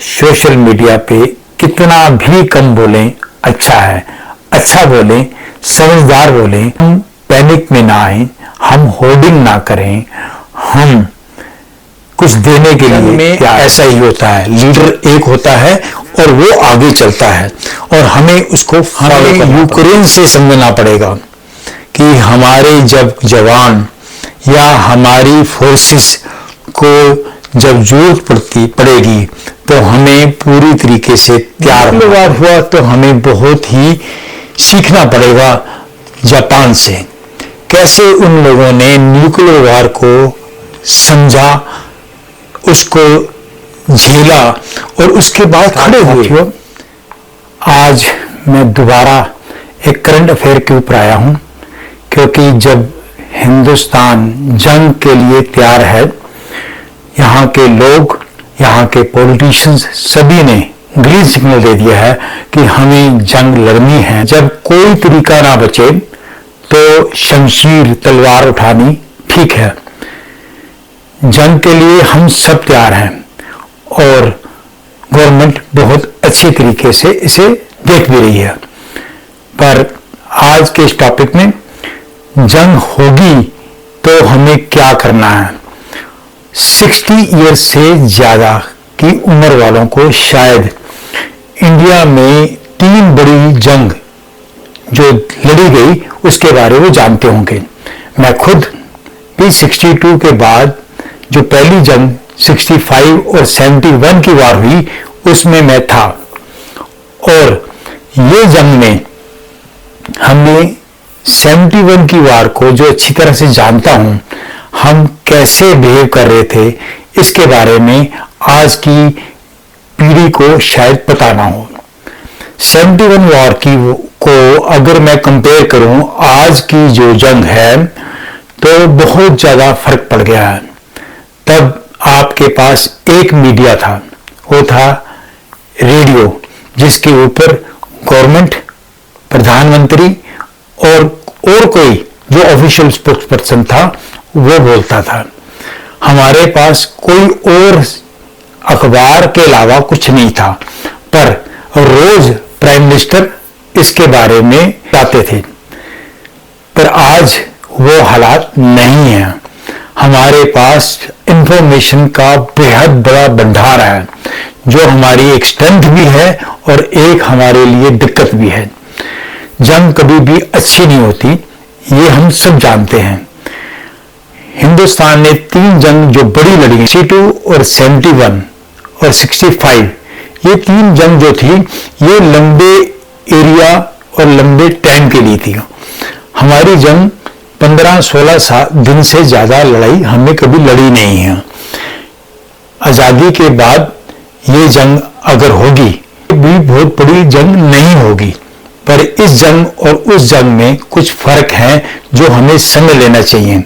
Social media पे कितना भी कम बोलें अच्छा है, अच्छा बोलें, समझदार बोलें, हम पैनिक में ना आए, हम होर्डिंग ना करें, हम कुछ देने के लिए में ऐसा ही होता है। लीडर एक होता है और वो आगे चलता है और हमें उसको यूक्रेन से समझना पड़ेगा कि हमारे जब जवान या हमारी फोर्सेस को जब जरूरत पड़ेगी तो हमें पूरी तरीके से तैयार हुआ तो हमें बहुत ही सीखना पड़ेगा जापान से, कैसे उन लोगों ने न्यूक्लियर वार को समझा, उसको झेला और उसके बाद खड़े हुए। आज मैं दोबारा एक करंट अफेयर के ऊपर आया हूं क्योंकि जब हिंदुस्तान जंग के लिए तैयार है, यहाँ के लोग, यहाँ के पॉलिटिशियंस सभी ने ग्रीन सिग्नल दे दिया है कि हमें जंग लड़नी है। जब कोई तरीका ना बचे तो शमशीर तलवार उठानी ठीक है। जंग के लिए हम सब तैयार हैं और गवर्नमेंट बहुत अच्छे तरीके से इसे देख भी रही है। पर आज के इस टॉपिक में जंग होगी तो हमें क्या करना है। 60 ईयर से ज्यादा की उम्र वालों को शायद इंडिया में 3 बड़ी जंग जो लड़ी गई उसके बारे में जानते होंगे। मैं खुद भी 62 के बाद जो पहली जंग 65 और 71 की वार हुई उसमें मैं था और ये जंग में हमने 71 की वार को जो अच्छी तरह से जानता हूं, हम कैसे बिहेव कर रहे थे इसके बारे में आज की पीढ़ी को शायद पता ना हो। 71 वार की को अगर मैं कंपेयर करूं आज की जो जंग है तो बहुत ज्यादा फर्क पड़ गया है। तब आपके पास एक मीडिया था, वो था रेडियो, जिसके ऊपर गवर्नमेंट, प्रधानमंत्री और कोई जो ऑफिशियल स्पोक्स पर्सन था वो बोलता था। हमारे पास कोई और अखबार के अलावा कुछ नहीं था, पर रोज प्राइम मिनिस्टर इसके बारे में बताते थे। पर आज वो हालात नहीं है। हमारे पास इंफॉर्मेशन का बेहद बड़ा भंडार है जो हमारी एक स्ट्रेंथ भी है और एक हमारे लिए दिक्कत भी है। जंग कभी भी अच्छी नहीं होती, ये हम सब जानते हैं। हिंदुस्तान ने 3 जंग जो बड़ी लड़ी, 62 और 71 और 65, ये 3 जंग जो थी ये लंबे एरिया और लंबे टाइम के लिए थी। हमारी जंग 15-16 दिन से ज्यादा लड़ाई हमने कभी लड़ी नहीं है। आजादी के बाद ये जंग अगर होगी भी बहुत बड़ी जंग नहीं होगी, पर इस जंग और उस जंग में कुछ फर्क है जो हमें समझ लेना चाहिए।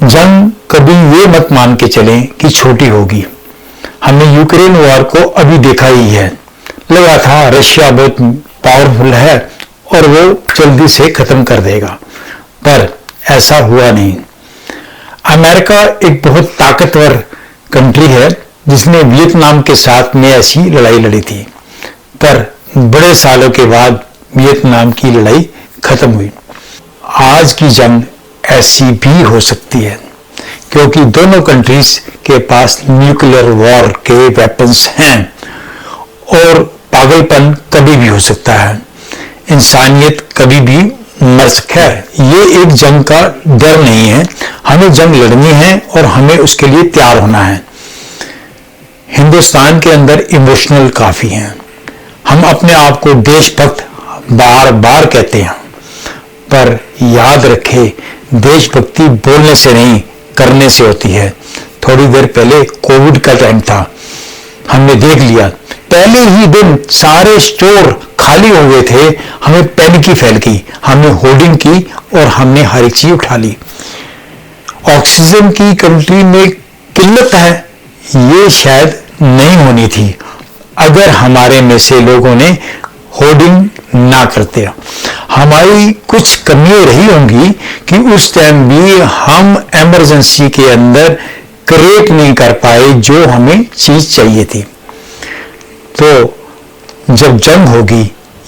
जंग कभी ये मत मान के चलें कि छोटी होगी। हमने यूक्रेन वॉर को अभी देखा ही है, लगा था रशिया बहुत पावरफुल है और वो जल्दी से खत्म कर देगा, पर ऐसा हुआ नहीं। अमेरिका एक बहुत ताकतवर कंट्री है जिसने वियतनाम के साथ में ऐसी लड़ाई लड़ी थी, पर बड़े सालों के बाद वियतनाम की लड़ाई खत्म हुई। आज की जंग ऐसी भी हो सकती है क्योंकि दोनों कंट्रीज के पास न्यूक्लियर वॉर के वेपन्स हैं और पागलपन कभी भी हो सकता है। इंसानियत कभी भी मर सकता है। ये एक जंग का डर नहीं है, हमें जंग लड़नी है और हमें उसके लिए तैयार होना है। हिंदुस्तान के अंदर इमोशनल काफी हैं। हम अपने आप को देशभक्त बार बार कहते हैं, पर याद रखें देशभक्ति बोलने से नहीं करने से होती है। थोड़ी देर पहले कोविड का टाइम था, हमने देख लिया पहले ही दिन सारे स्टोर खाली हो गए थे, हमें पैनिक फैल गई, हमने होर्डिंग की और हमने हर एक चीज उठा ली। ऑक्सीजन की कंट्री में किल्लत है, ये शायद नहीं होनी थी अगर हमारे में से लोगों ने होर्डिंग ना करते। हमारी कुछ कमियां रही होंगी कि उस टाइम भी हम इमरजेंसी के अंदर क्रिएट नहीं कर पाए जो हमें चीज चाहिए थी। तो जब जंग होगी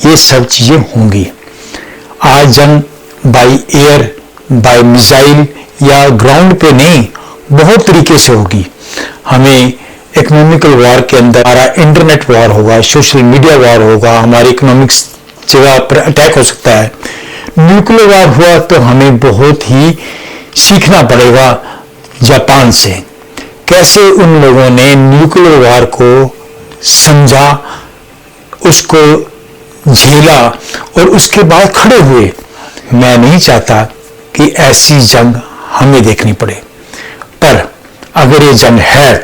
ये सब चीजें होंगी। आज जंग बाय एयर, बाय मिसाइल या ग्राउंड पे नहीं, बहुत तरीके से होगी। हमें इकोनॉमिकल वॉर के अंदर हमारा इंटरनेट वॉर होगा, सोशल मीडिया वॉर होगा, हमारी इकोनॉमिक्स जगह पर अटैक हो सकता है। न्यूक्लियर वॉर हुआ तो हमें बहुत ही सीखना पड़ेगा जापान से, कैसे उन लोगों ने न्यूक्लियर वॉर को समझा, उसको झेला और उसके बाद खड़े हुए। मैं नहीं चाहता कि ऐसी जंग हमें देखनी पड़े, पर अगर ये जंग है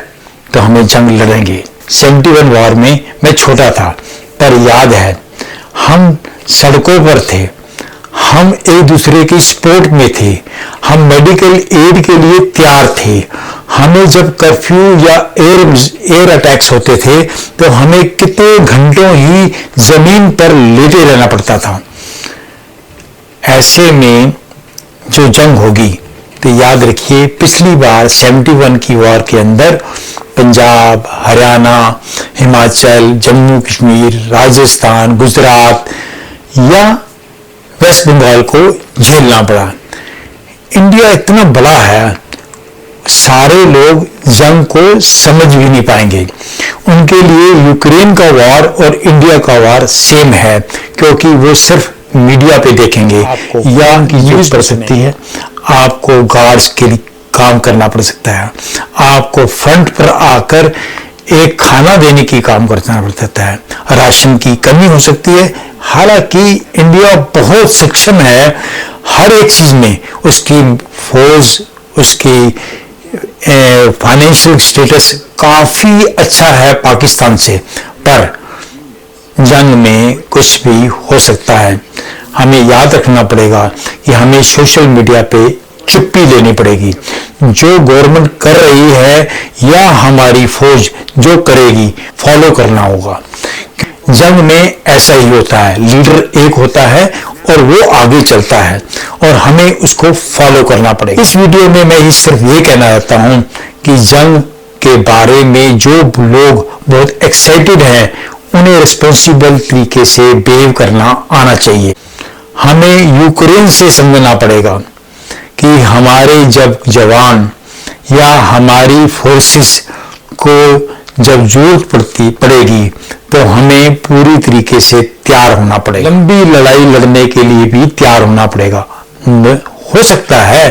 तो हमें जंग लड़ेंगे। 71 वॉर में मैं छोटा था, पर याद है हम सड़कों पर थे, हम एक दूसरे की सपोर्ट में थे, हम मेडिकल एड के लिए तैयार थे। हमें जब कर्फ्यू या एयर अटैक्स होते थे तो हमें कितने घंटों ही जमीन पर लेटे रहना पड़ता था। ऐसे में जो जंग होगी तो याद रखिए, पिछली बार 71 की वॉर के अंदर पंजाब, हरियाणा, हिमाचल, जम्मू कश्मीर, राजस्थान, गुजरात या वेस्ट बंगाल को झेलना पड़ा। इंडिया इतना बड़ा है, सारे लोग जंग को समझ भी नहीं पाएंगे। उनके लिए यूक्रेन का वॉर और इंडिया का वॉर सेम है, क्योंकि वो सिर्फ मीडिया पे देखेंगे या न्यूज पढ़ सकती है। आपको गार्ड्स के लिए काम करना पड़ सकता है, आपको फ्रंट पर आकर एक खाना देने की काम करना पड़ सकता है, राशन की कमी हो सकती है। हालांकि इंडिया बहुत सक्षम है हर एक चीज में, उसकी फौज, उसकी फाइनेंशियल स्टेटस काफी अच्छा है पाकिस्तान से, पर जंग में कुछ भी हो सकता है। हमें याद रखना पड़ेगा कि हमें सोशल मीडिया पे चुप्पी लेनी पड़ेगी। जो गवर्नमेंट कर रही है या हमारी फौज जो करेगी, फॉलो करना होगा। जंग में ऐसा ही होता है, लीडर एक होता है और वो आगे चलता है और हमें उसको फॉलो करना पड़ेगा। इस वीडियो में मैं सिर्फ ये कहना चाहता हूं कि जंग के बारे में जो लोग बहुत एक्साइटेड हैं, उन्हें रिस्पॉन्सिबल तरीके से बिहेव करना आना चाहिए। हमें यूक्रेन से समझना पड़ेगा कि हमारे जब जवान या हमारी फोर्सेस को जब जरूरत पड़ेगी तो हमें पूरी तरीके से तैयार होना पड़ेगा। लंबी लड़ाई लड़ने के लिए भी तैयार होना पड़ेगा। हो सकता है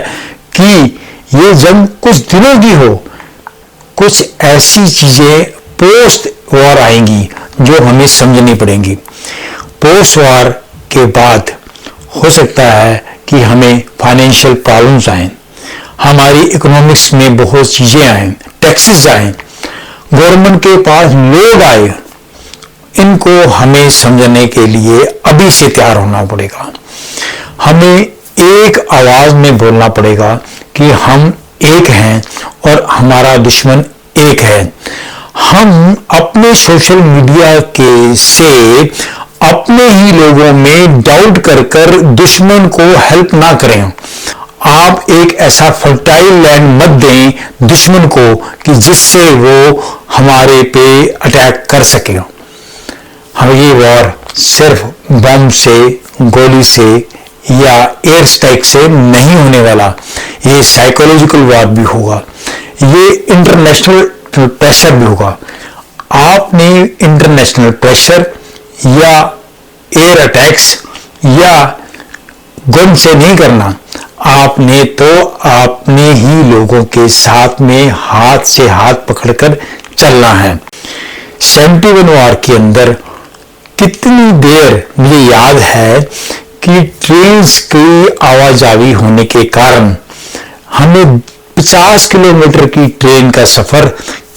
कि ये जंग कुछ दिनों की हो, कुछ ऐसी चीजें पोस्ट वॉर आएंगी जो हमें समझनी पड़ेंगी। पोस्ट वॉर के बाद हो सकता है कि हमें फाइनेंशियल प्रॉब्लम्स आए, हमारी इकोनॉमिक्स में बहुत चीजें आए, टैक्सेस आए, गवर्नमेंट के पास लोग आए। इनको हमें समझने के लिए अभी से तैयार होना पड़ेगा। हमें एक आवाज में बोलना पड़ेगा कि हम एक हैं और हमारा दुश्मन एक है। हम अपने सोशल मीडिया के से अपने ही लोगों में डाउट कर दुश्मन को हेल्प ना करें। आप एक ऐसा फर्टाइल लैंड मत दें दुश्मन को कि जिससे वो हमारे पे अटैक कर सके। हम ये वॉर सिर्फ बम से, गोली से या एयर स्ट्राइक से नहीं होने वाला, ये साइकोलॉजिकल वॉर भी होगा, ये इंटरनेशनल प्रेशर भी होगा। आपने इंटरनेशनल प्रेशर या एयर अटैक्स या गन से नहीं करना, आपने तो अपने ही लोगों के साथ में हाथ से हाथ पकड़कर चलना है। 71 वॉर के अंदर कितनी देर मुझे याद है कि ट्रेन की आवाजाही होने के कारण हमें 50 किलोमीटर की ट्रेन का सफर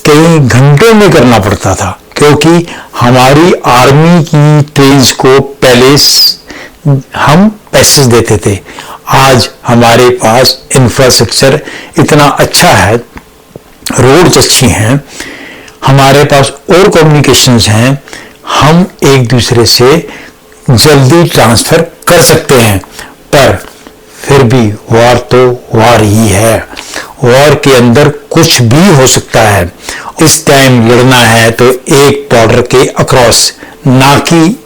कई घंटों में करना पड़ता था, क्योंकि हमारी आर्मी की ट्रेन को पहले हम पैसेज देते थे। आज हमारे पास इंफ्रास्ट्रक्चर इतना अच्छा है, रोड्स अच्छी हैं, हमारे पास और कम्युनिकेशंस हैं, हम एक दूसरे से जल्दी ट्रांसफर कर सकते हैं। पर फिर भी वॉर तो वॉर ही है। वॉर के अंदर कुछ भी हो सकता है। इस टाइम लड़ना है तो एक बॉर्डर के अक्रॉस, ना कि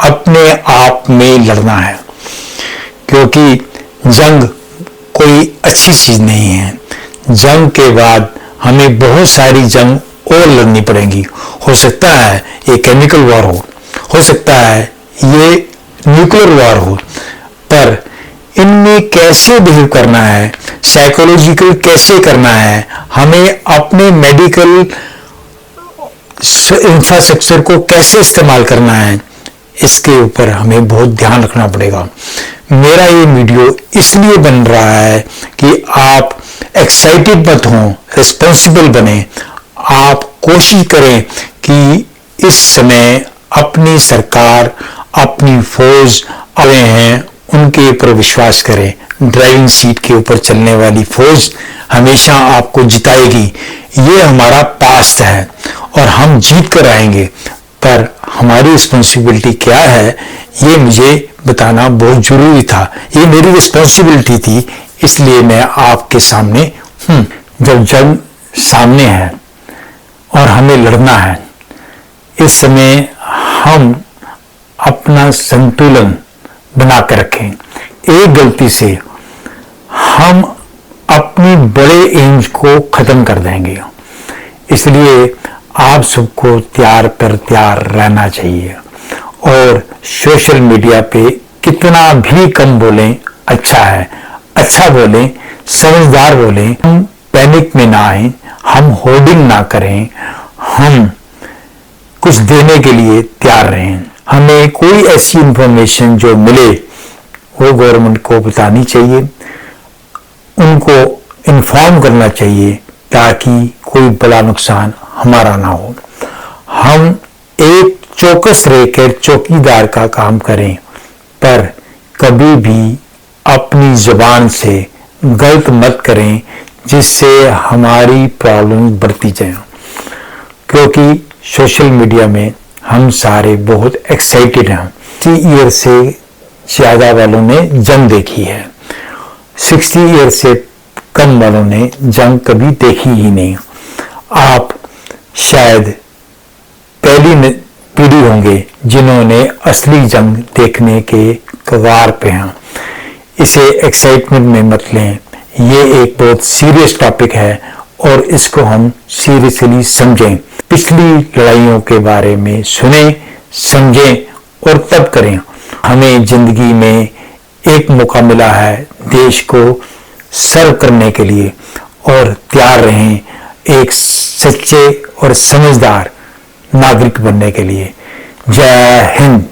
अपने आप में लड़ना है, क्योंकि जंग कोई अच्छी चीज नहीं है। जंग के बाद हमें बहुत सारी जंग और लड़नी पड़ेंगी। हो सकता है ये केमिकल वॉर हो सकता है ये न्यूक्लियर वॉर हो, पर इनमें कैसे बिहेव करना है, साइकोलॉजिकल कैसे करना है, हमें अपने मेडिकल इंफ्रास्ट्रक्चर को कैसे इस्तेमाल करना है, इसके ऊपर हमें बहुत ध्यान रखना पड़ेगा। मेरा ये वीडियो इसलिए बन रहा है कि आप एक्साइटेड मत हों, रिस्पॉन्सिबल बने। आप कोशिश करें कि इस समय अपनी सरकार, अपनी फौज आए हैं, उनके ऊपर विश्वास करें। ड्राइविंग सीट के ऊपर चलने वाली फौज हमेशा आपको जिताएगी। ये हमारा पास्ट है और हम जीत कर आएंगे, पर हमारी रिस्पॉन्सिबिलिटी क्या है ये मुझे बताना बहुत जरूरी था। ये मेरी रिस्पॉन्सिबिलिटी थी, इसलिए मैं आपके सामने हूं। जब जंग सामने है और हमें लड़ना है, इस समय हम अपना संतुलन बना कर रखें। एक गलती से हम अपनी बड़े एम्स को खत्म कर देंगे, इसलिए आप सबको तैयार पर तैयार रहना चाहिए। और सोशल मीडिया पे कितना भी कम बोलें अच्छा है। अच्छा बोलें, समझदार बोलें। हम पैनिक में ना आए, हम होर्डिंग ना करें, हम कुछ देने के लिए तैयार रहें। हमें कोई ऐसी इंफॉर्मेशन जो मिले वो गवर्नमेंट को बतानी चाहिए, उनको इन्फॉर्म करना चाहिए, ताकि कोई बड़ा नुकसान हमारा ना हो। हम एक चौकस रहकर चौकीदार का काम करें, पर कभी भी अपनी जुबान से गलत मत करें जिससे हमारी प्रॉब्लम बढ़ती जाए। क्योंकि सोशल मीडिया में हम सारे बहुत एक्साइटेड हैं। 60 ईयर से ज्यादा वालों ने जंग देखी है, 60 ईयर से कम वालों ने जंग कभी देखी ही नहीं। आप शायद पहली पीढ़ी होंगे जिन्होंने असली जंग देखने के कगार पे हैं। इसे एक्साइटमेंट में मत लें, ये एक बहुत सीरियस टॉपिक है और इसको हम सीरियसली समझें। पिछली लड़ाइयों के बारे में सुनें, समझें और तब करें। हमें जिंदगी में एक मौका मिला है देश को सर्व करने के लिए, और तैयार रहें एक सच्चे और समझदार नागरिक बनने के लिए। जय हिंद।